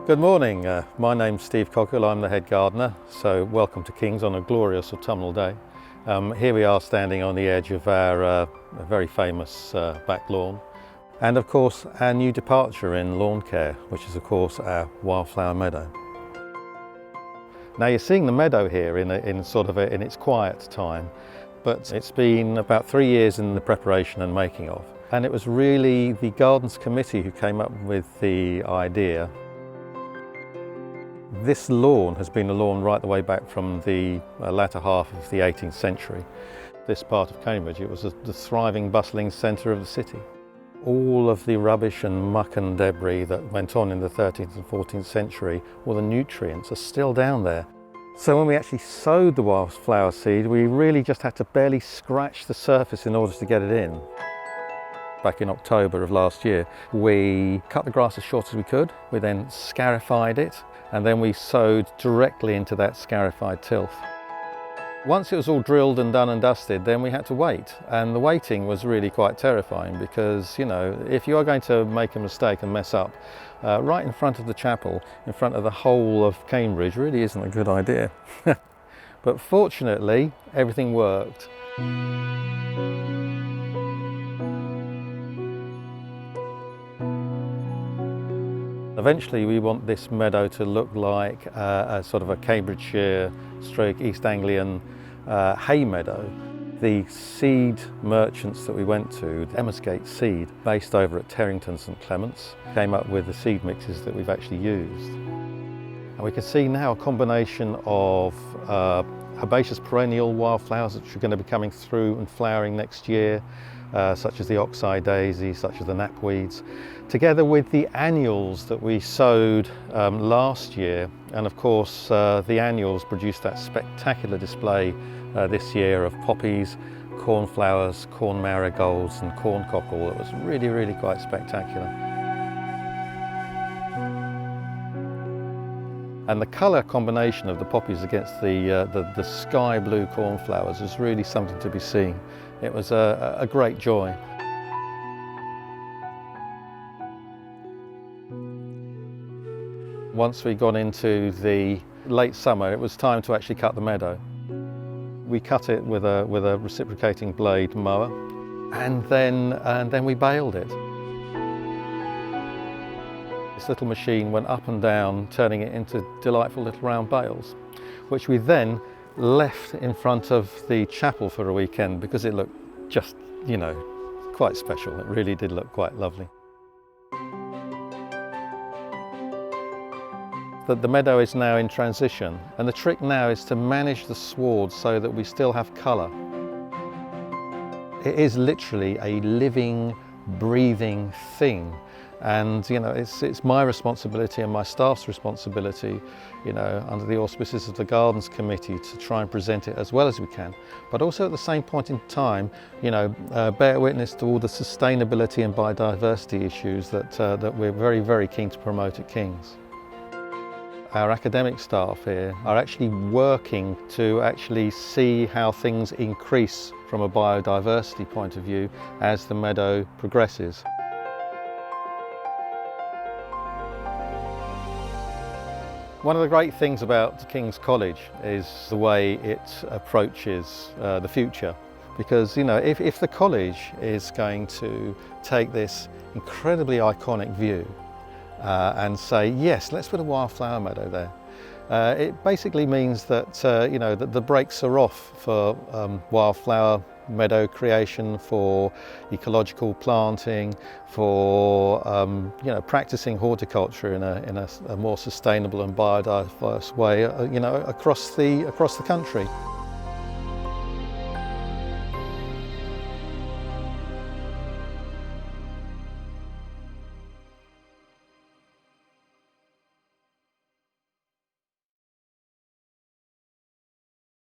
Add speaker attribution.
Speaker 1: Good morning, my name's Steve Cockle, I'm the head gardener, so welcome to Kings on a glorious autumnal day. Here we are standing on the edge of our very famous back lawn, and of course our new departure in lawn care, which is of course our wildflower meadow. Now you're seeing the meadow here in its quiet time, but it's been about 3 years in the preparation and making of, and it was really the Gardens Committee who came up with the idea. This lawn has been a lawn right the way back from the latter half of the 18th century. This part of Cambridge, it was the thriving, bustling centre of the city. All of the rubbish and muck and debris that went on in the 13th and 14th century, all the nutrients are still down there. So when we actually sowed the wildflower seed, we really just had to barely scratch the surface in order to get it in. Back in October of last year, we cut the grass as short as we could. We then scarified it, and then we sowed directly into that scarified tilth. Once it was all drilled and done and dusted, then we had to wait. And the waiting was really quite terrifying because, you know, if you are going to make a mistake and mess up, right in front of the chapel, in front of the whole of Cambridge, really isn't a good idea. But fortunately, everything worked. Eventually we want this meadow to look like a sort of a Cambridgeshire / East Anglian hay meadow. The seed merchants that we went to, Emmersgate Seed, based over at Terrington St Clements, came up with the seed mixes that we've actually used. And we can see now a combination of herbaceous perennial wildflowers which are going to be coming through and flowering next year, such as the oxeye daisy, such as the knapweeds, together with the annuals that we sowed last year. And of course the annuals produced that spectacular display this year of poppies, cornflowers, corn marigolds and corn cockle. It was really quite spectacular. And the colour combination of the poppies against the sky blue cornflowers is really something to be seen. It was a great joy. Once we got into the late summer, it was time to actually cut the meadow. We cut it with a reciprocating blade mower, and then we baled it. This little machine went up and down, turning it into delightful little round bales, which we then left in front of the chapel for a weekend because it looked just, you know, quite special. It really did look quite lovely. The meadow is now in transition, and the trick now is to manage the sward so that we still have colour. It is literally a living, breathing thing. And you know, it's my responsibility and my staff's responsibility, you know, under the auspices of the Gardens Committee, to try and present it as well as we can. But also at the same point in time, you know, bear witness to all the sustainability and biodiversity issues that we're very keen to promote at King's. Our academic staff here are actually working to actually see how things increase from a biodiversity point of view as the meadow progresses. One of the great things about King's College is the way it approaches the future. Because, you know, if the college is going to take this incredibly iconic view and say, yes, let's put a wildflower meadow there, it basically means that, you know, that the brakes are off for wildflower meadow creation, for ecological planting, for you know, practicing horticulture in a more sustainable and biodiverse way, you know, across the country.